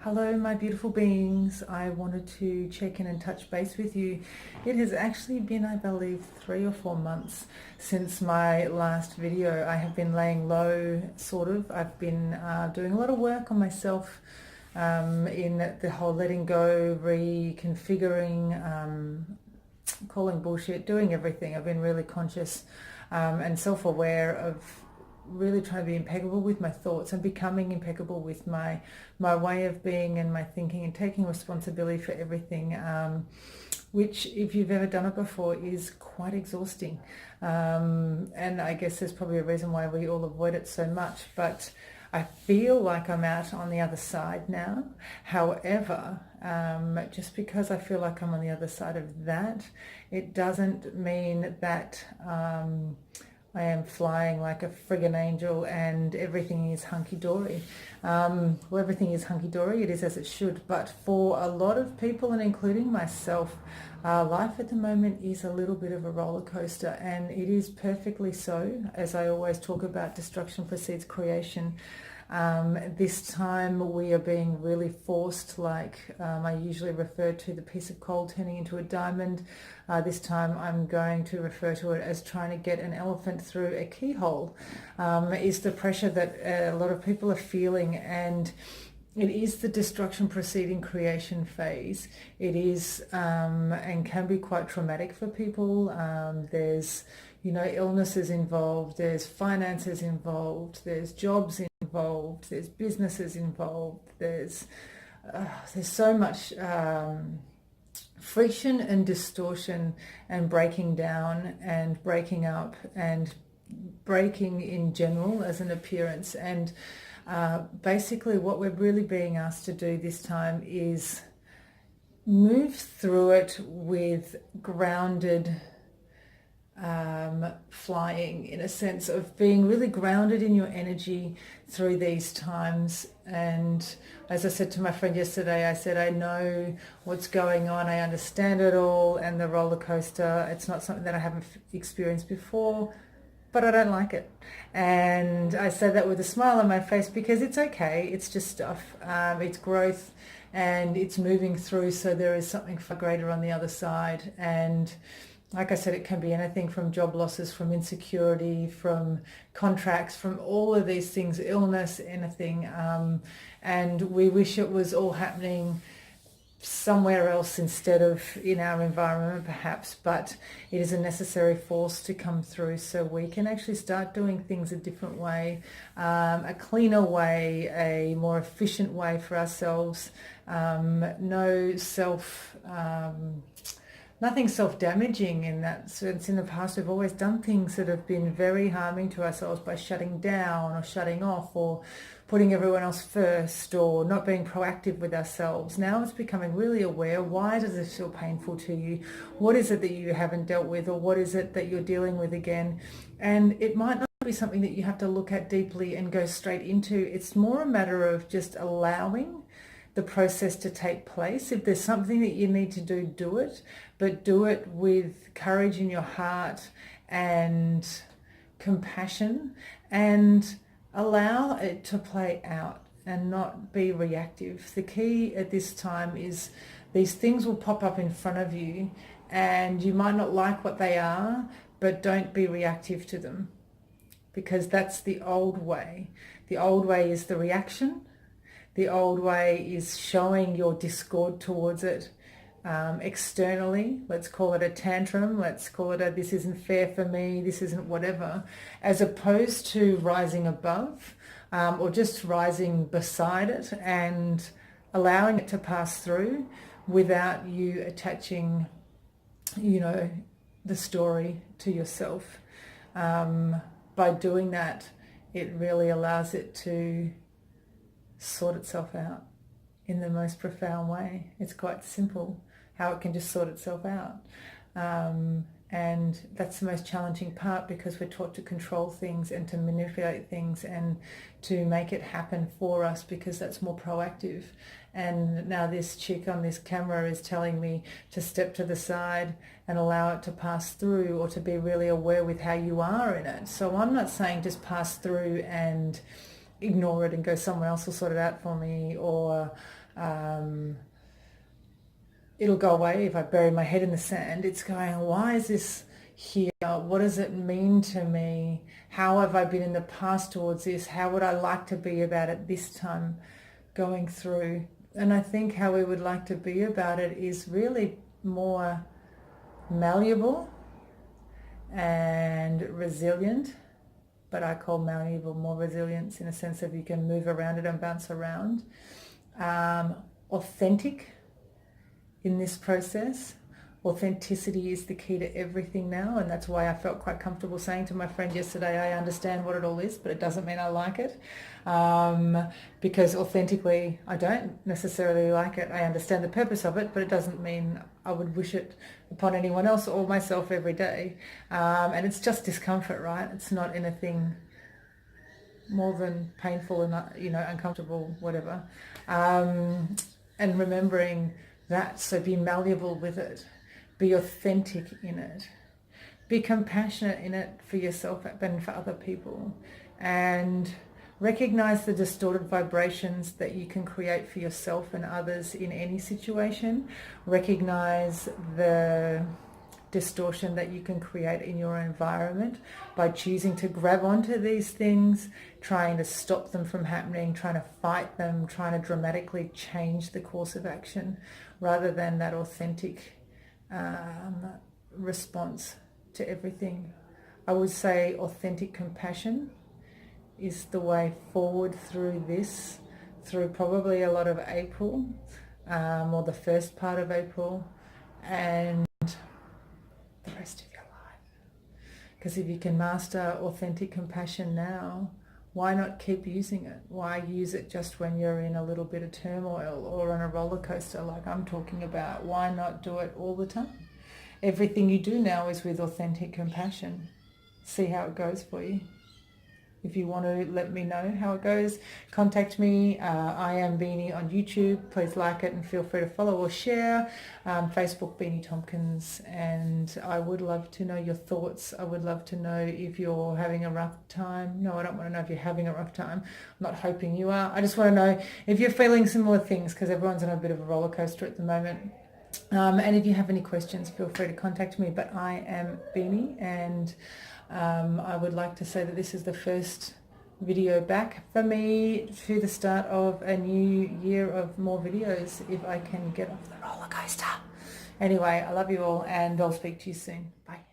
Hello, my beautiful beings. I wanted to check in and touch base with you. It has actually been, I believe, 3 or 4 months since my last video. I have been laying low, sort of. I've been doing a lot of work on myself in the whole letting go, reconfiguring, calling bullshit, doing everything. I've been really conscious and self-aware of really trying to be impeccable with my thoughts and becoming impeccable with my way of being and my thinking and taking responsibility for everything, which, if you've ever done it before, is quite exhausting. And I guess there's probably a reason why we all avoid it so much, but I feel like I'm out on the other side now. However, just because I feel like I'm on the other side of that, it doesn't mean that I am flying like a friggin' angel and everything is hunky-dory. Well, everything is hunky-dory, it is as it should, but for a lot of people, and including myself, life at the moment is a little bit of a roller coaster, and it is perfectly so. As I always talk about, destruction precedes creation. This time we are being really forced, like I usually refer to the piece of coal turning into a diamond. This time I'm going to refer to it as trying to get an elephant through a keyhole, is the pressure that a lot of people are feeling. And it is the destruction preceding creation phase. It is and can be quite traumatic for people. There's illnesses involved, there's finances involved, there's jobs involved, there's businesses involved, there's so much friction and distortion and breaking down and breaking up and breaking in general as an appearance. And basically what we're really being asked to do this time is move through it with grounded flying, in a sense of being really grounded in your energy through these times. And as I said to my friend yesterday, I said, I know what's going on, I understand it all, and the roller coaster, it's not something that I haven't experienced before, but I don't like it. And I say that with a smile on my face because it's okay, it's just stuff, it's growth and it's moving through, so there is something far greater on the other side. And like I said, it can be anything from job losses, from insecurity, from contracts, from all of these things, illness, anything. And we wish it was all happening somewhere else instead of in our environment perhaps, but it is a necessary force to come through so we can actually start doing things a different way, a cleaner way, a more efficient way for ourselves. No self... Nothing self-damaging in that sense. In the past, we've always done things that have been very harming to ourselves by shutting down or shutting off or putting everyone else first or not being proactive with ourselves. Now it's becoming really aware. Why does this feel painful to you? What is it that you haven't dealt with, or what is it that you're dealing with again? And it might not be something that you have to look at deeply and go straight into. It's more a matter of just allowing the process to take place. If there's something that you need to do, do it, but do it with courage in your heart and compassion, and allow it to play out and not be reactive. The key at this time is these things will pop up in front of you and you might not like what they are, but don't be reactive to them, because that's the old way. The old way is the reaction. The old way is showing your discord towards it externally. Let's call it a tantrum. Let's call it a this isn't fair for me, this isn't whatever, as opposed to rising above or just rising beside it and allowing it to pass through without you attaching, the story to yourself. By doing that, it really allows it to sort itself out in the most profound way. It's quite simple how it can just sort itself out. And that's the most challenging part, because we're taught to control things and to manipulate things and to make it happen for us, because that's more proactive. And now this chick on this camera is telling me to step to the side and allow it to pass through, or to be really aware with how you are in it. So I'm not saying just pass through and ignore it and go somewhere else will sort it out for me, or it'll go away if I bury my head in the sand. It's going, why is this here? What does it mean to me? How have I been in the past towards this? How would I like to be about it this time going through? And I think how we would like to be about it is really more malleable and resilient, but I call malleable more resilience in a sense of you can move around it and bounce around. Authentic in this process. Authenticity is the key to everything now, and that's why I felt quite comfortable saying to my friend yesterday, I understand what it all is, but it doesn't mean I like it, because authentically I don't necessarily like it. I understand the purpose of it, but it doesn't mean I would wish it upon anyone else or myself every day, and it's just discomfort, right? It's not anything more than painful and uncomfortable, whatever, and remembering that. So be malleable with it. Be authentic in it. Be compassionate in it for yourself and for other people. And recognize the distorted vibrations that you can create for yourself and others in any situation. Recognize the distortion that you can create in your environment by choosing to grab onto these things, trying to stop them from happening, trying to fight them, trying to dramatically change the course of action, rather than that authentic response to everything. I would say authentic compassion is the way forward through this, through probably a lot of April, or the first part of April, and the rest of your life. Because if you can master authentic compassion now, why not keep using it? Why use it just when you're in a little bit of turmoil or on a roller coaster like I'm talking about? Why not do it all the time? Everything you do now is with authentic compassion. See how it goes for you. If you want to let me know how it goes, contact me. I am Beanie on YouTube. Please like it and feel free to follow or share. Facebook, Beanie Tompkins. And I would love to know your thoughts. I would love to know if you're having a rough time. No, I don't want to know if you're having a rough time. I'm not hoping you are. I just want to know if you're feeling similar things, because everyone's on a bit of a roller coaster at the moment. And if you have any questions, feel free to contact me. But I am Beanie, and I would like to say that this is the first video back for me to the start of a new year of more videos, if I can get off the roller coaster. Anyway, I love you all, and I'll speak to you soon. Bye.